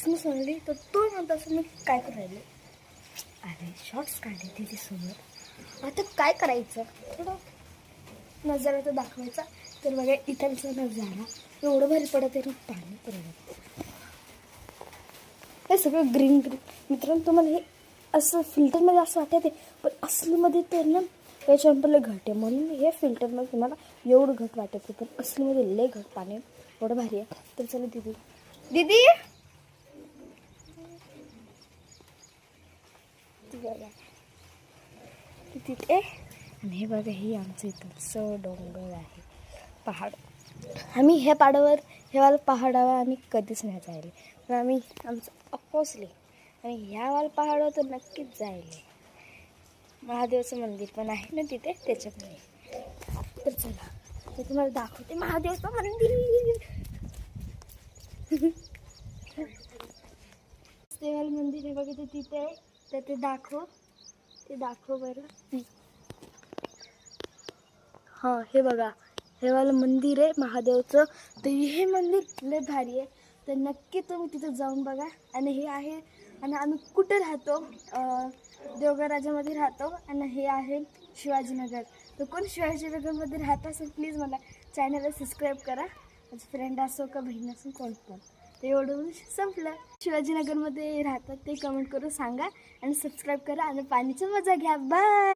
किसमिस आणली तर तो म्हणतो असं मी काय करायला. अरे शॉर्ट्स काढले तिच्यासोबत. आता काय करायचं, थोडं नजारा तर दाखवायचा. तर बघा इथांचा नजारा एवढं भारी पडत आहे ना, पाणी पडत हे सगळं ग्रीन ग्रीन. मित्रांनो तुम्हाला हे असं फिल्टरमध्ये असं वाटत आहे, पण असलीमध्ये तर ना त्याच्यानंतर घट आहे, म्हणून हे फिल्टरमध्ये तुम्हाला एवढं घट वाटत आहे, पण असलीमध्ये लय घट पाणी एवढं भारी आहे. तर चला दीदी दीदी बघा तिथे. आणि हे बघा ही आमचं इथंचं डोंगर आहे, पहाड. आम्ही ह्या पाडावर ह्यावाला पहाडावर आम्ही कधीच नाही जायले, पण आम्ही आमचं अपोसले आणि ह्यावाला पहाडावर तर नक्कीच जायले. महादेवाचं मंदिर पण आहे ना तिथे, त्याच्यामुळे. तर चला तर तुम्हाला दाखवते महादेवाचं मंदिर. देवाला मंदिर आहे बघा ते तिथे आहे, तर ते दाखव बरं. हां हे बघा हे वालं मंदिर आहे महादेवचं. तर हे मंदिर लय भारी आहे, तर नक्की तुम्ही तिथं जाऊन बघा. आणि हे आहे, आणि आम्ही कुठे राहतो, देवगराजामध्ये राहतो. आणि हे आहे शिवाजीनगर. तर कोण शिवाजीनगरमध्ये राहत असेल प्लीज मला चॅनलला सबस्क्राईब करा. माझं फ्रेंड असो का बहीण असो कोण पण. ते एवढं संपलं. शिवाजीनगरमध्ये राहतात ते कमेंट करून सांगा आणि सबस्क्राईब करा आणि पाणीची मजा घ्या. बाय.